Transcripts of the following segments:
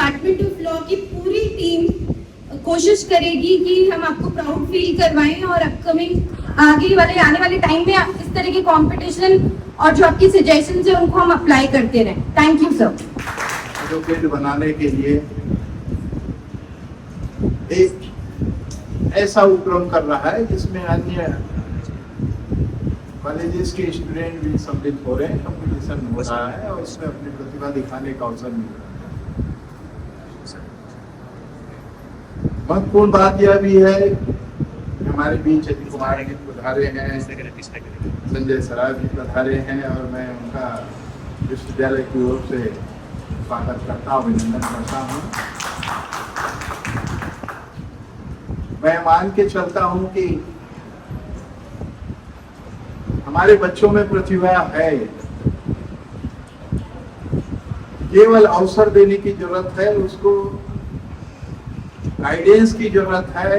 Department of law की पूरी team कोशिश करेगी कि हम आपको प्राउड फील करवाएं और अपकमिंग आने वाले टाइम में इस तरह के कंपटीशन और जो आपकी सजेशंस है उनको हम अप्लाई करते रहें। Thank you sir. एडवोकेट बनाने के लिए एक ऐसा उपक्रम कर रहा है जिसमें अन्य कॉलेजेस के स्टूडेंट भी सम्मिलित हो रहे हैं, कंपटीशन हो रहा है और उसमें अपनी प्रतिभा दिखाने का अवसर मिल रहा है। महत्वपूर्ण बात यह भी है कि हमारे बीच अजीत कुमार जी पधारे हैं, संजय सराज जी पधारे हैं और मैं उनका विश्वविद्यालय की ओर से स्वागत करता हूँ, अभिनंदन करता हूँ। मैं मान के चलता हूँ कि हमारे बच्चों में प्रतिभा है, केवल अवसर देने की जरूरत है, उसको गाइडेंस की जरूरत है,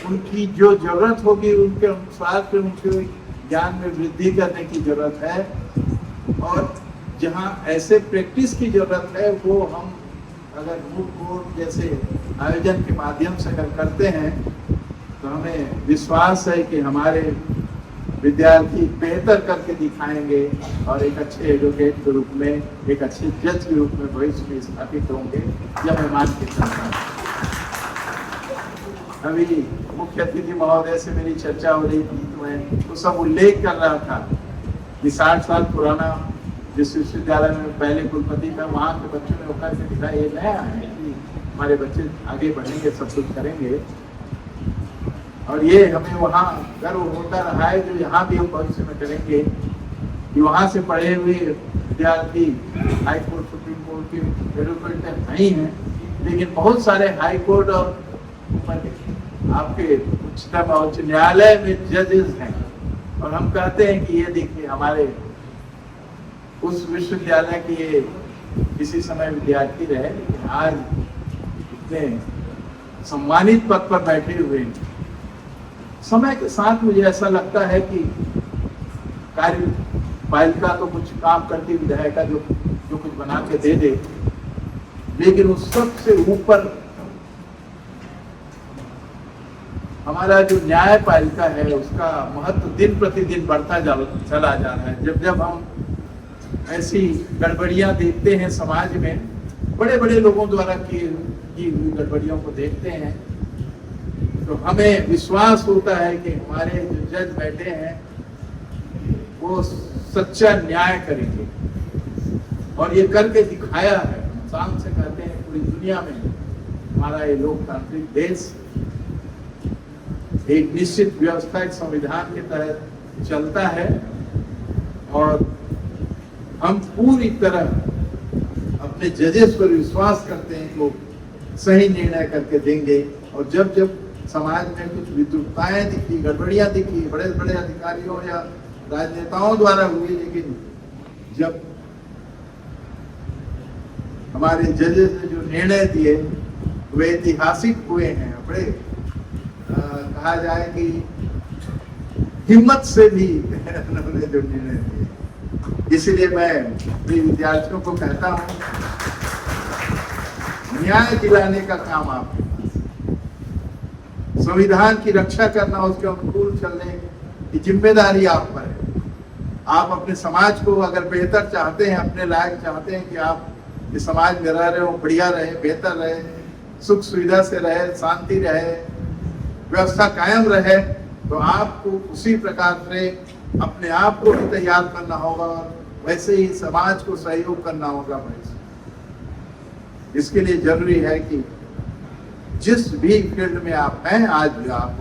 उनकी जो जरूरत होगी उनके अनुसार से उनके ज्ञान में वृद्धि करने की जरूरत है और जहाँ ऐसे प्रैक्टिस की जरूरत है वो हम अगर मूक कोर्ट जैसे आयोजन के माध्यम से अगर करते हैं तो हमें विश्वास है कि हमारे विद्यार्थी बेहतर करके दिखाएंगे और एक अच्छे एडवोकेट के रूप में, एक अच्छे जज के रूप में भविष्य में स्थापित होंगे, यह मैं मान के चलता हूँ। अभी मुख्य अतिथि महोदय से मेरी चर्चा हो रही थी तो मैं तो सब उल्लेख कर रहा था कि 60 साल पुराना जिस विश्वविद्यालय में पहले कुलपति था वहाँ के बच्चों ने होकर के दिखा ये नया है कि हमारे बच्चे आगे बढ़ेंगे, सब कुछ करेंगे और ये हमें वहाँ गर्व होता रहा है जो यहाँ भी हम भविष्य में करेंगे कि वहाँ से पढ़े हुए विद्यार्थी हाई कोर्ट, सुप्रीम कोर्ट के एडवोकेट नहीं हैं, लेकिन बहुत सारे हाई कोर्ट और आपके उच्चतम और उच्च न्यायालय में जजेस हैं और हम कहते हैं कि ये देखिए हमारे उस विश्वविद्यालय के ये किसी समय विद्यार्थी रहे लेकिन आज इतने सम्मानित पद पर बैठे हुए हैं। समय के साथ मुझे ऐसा लगता है कि कार्यपालिका तो कुछ काम करती विधायिका जो कुछ बना के दे दे, लेकिन उस सबसे ऊपर हमारा जो न्यायपालिका है उसका महत्व दिन प्रतिदिन बढ़ता चला जा रहा है। जब हम ऐसी गड़बड़ियां देखते हैं समाज में, बड़े बड़े लोगों द्वारा की हुई गड़बड़ियों को देखते हैं तो हमें विश्वास होता है कि हमारे जो जज बैठे हैं वो सच्चा न्याय करेंगे और ये करके दिखाया है। शान से कहते हैं पूरी दुनिया में हमारा ये लोकतांत्रिक देश एक निश्चित व्यवस्था, एक संविधान के तहत चलता है और हम पूरी तरह अपने जजेस पर विश्वास करते हैं कि वो सही निर्णय करके देंगे और जब समाज में कुछ विद्रुपताएं दिखी, गड़बड़ियां दिखी, बड़े बड़े अधिकारियों या राजनेताओं द्वारा हुई, लेकिन जब हमारे जजेस ने जो निर्णय दिए वे ऐतिहासिक हुए हैं, बड़े कहा जाए कि हिम्मत से भी उन्होंने जो निर्णय दिए। इसलिए मैं अपने विद्यार्थियों को कहता हूँ न्याय दिलाने का काम आपके पास, संविधान की रक्षा करना, उसके अनुकूल चलने की जिम्मेदारी आप पर है। आप अपने समाज को अगर बेहतर चाहते हैं, अपने लायक चाहते हैं कि आप इस समाज में रह रहे हो, बढ़िया रहे, बेहतर रहे, सुख सुविधा से रहे, शांति रहे, व्यवस्था कायम रहे, तो आपको उसी प्रकार से अपने आप को भी तैयार करना होगा और वैसे ही समाज को सहयोग करना होगा। इसके लिए जरूरी है कि जिस भी फील्ड में आप हैं, आज आप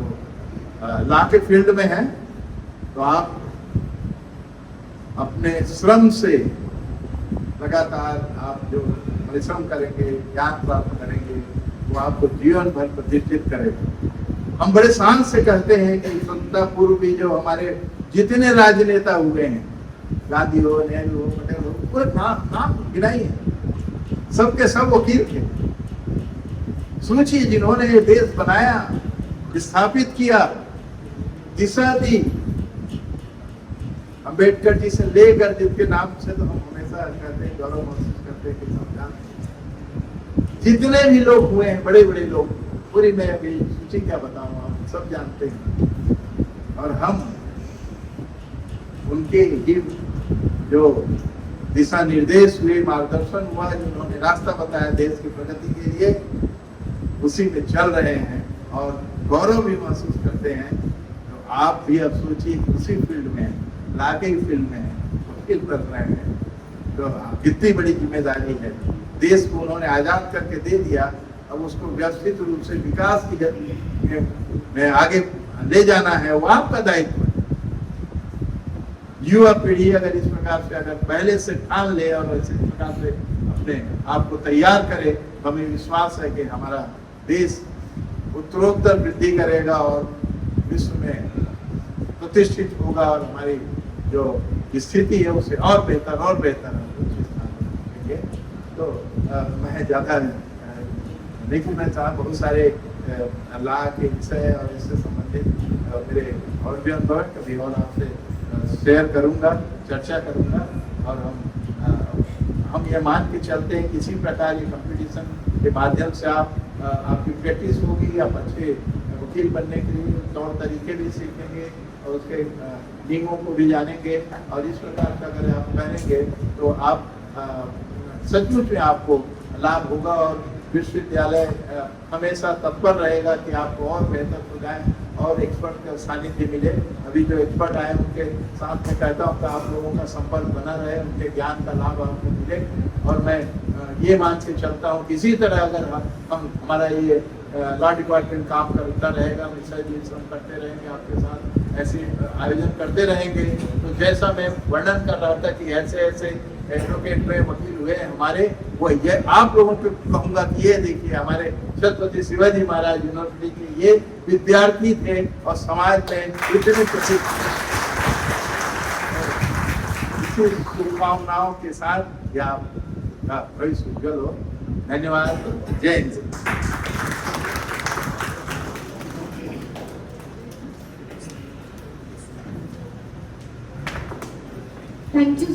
लॉ के फील्ड में हैं, तो आप अपने श्रम से लगातार आप जो परिश्रम करेंगे, ज्ञान प्राप्त करेंगे, वो आपको जीवन भर प्रतिष्ठित करेगा। हम बड़े शान से कहते हैं कि स्वतंत्रता पूर्व भी जो हमारे जितने राजनेता हुए हैं, गांधी हो, नेहरू हो, पटेल हो, पूरे नाम गिनाई है, सबके सब वकील थे। सोचिए जिन्होंने ये देश बनाया, स्थापित किया, दिशा दी, अम्बेडकर जी से लेकर जिनके नाम से तो हम हमेशा कहते हैं, गौरव महसूस करते हैं कि संविधान जितने भी लोग हुए हैं, बड़े बड़े लोग, पूरी मैं अभी सूची क्या बताऊं, आप सब जानते हैं। और हम उनके ही जो दिशा निर्देश हुए, मार्गदर्शन हुआ, जिन्होंने रास्ता बताया देश की प्रगति के लिए, उसी में चल रहे हैं और गौरव भी महसूस करते हैं। तो आप भी अब सोचिए, उसी फील्ड में, लाके फील्ड में वकील कर रहे हैं, तो कितनी बड़ी जिम्मेदारी है। देश को उन्होंने आजाद करके दे दिया, अब उसको व्यवस्थित रूप से विकास की में आगे ले जाना है, वो आपका दायित्व है। युवा पीढ़ी अगर इस प्रकार से अगर पहले से ठान ले और इस प्रकार से अपने आप को तैयार करे, तो हमें विश्वास है कि हमारा देश उत्तरोत्तर वृद्धि करेगा और विश्व में प्रतिष्ठित होगा और हमारी जो स्थिति है उसे और बेहतर देंगे। तो मैं ज़्यादा नहीं कहना चाह, बहुत सारे अल्लाह के विषय और इससे संबंधित मेरे और भी अनुभव है, कभी और आपसे शेयर करूंगा, चर्चा करूंगा। और हम ये मान के चलते हैं, किसी प्रकार ये कंपटीशन के माध्यम से आपकी प्रैक्टिस होगी, आप अच्छे वकील बनने के लिए तौर तरीके भी सीखेंगे और उसके नियमों को भी जानेंगे, और इस प्रकार का अगर आप करेंगे तो आप सचमुच में आपको लाभ होगा। और विश्वविद्यालय हमेशा तत्पर रहेगा कि आपको और बेहतर हो जाए और एक्सपर्ट का सानिध्य मिले। अभी जो एक्सपर्ट आए उनके साथ में कहता हूँ कि आप लोगों का संपर्क बना रहे, उनके ज्ञान का लाभ आपको मिले। और मैं ये मान के चलता हूँ कि इसी तरह अगर हम हमारा ये लॉ डिपार्टमेंट काम करता रहेगा, विषय विश्लेषण करते रहेंगे, आपके साथ ऐसे आयोजन करते रहेंगे, तो जैसा मैं वर्णन कर रहा था कि ऐसे ऐसे एडवोकेट में वकील हुए हमारे, वो ये आप लोगों को कहूँगा कि ये देखिए हमारे छत्रपति शिवाजी महाराज यूनिवर्सिटी के ये विद्यार्थी थे और समाज में इतने प्रसिद्ध। शुभकामनाओं के साथ या भविष्य उज्जवल हो। धन्यवाद। जय हिंद। Thank you.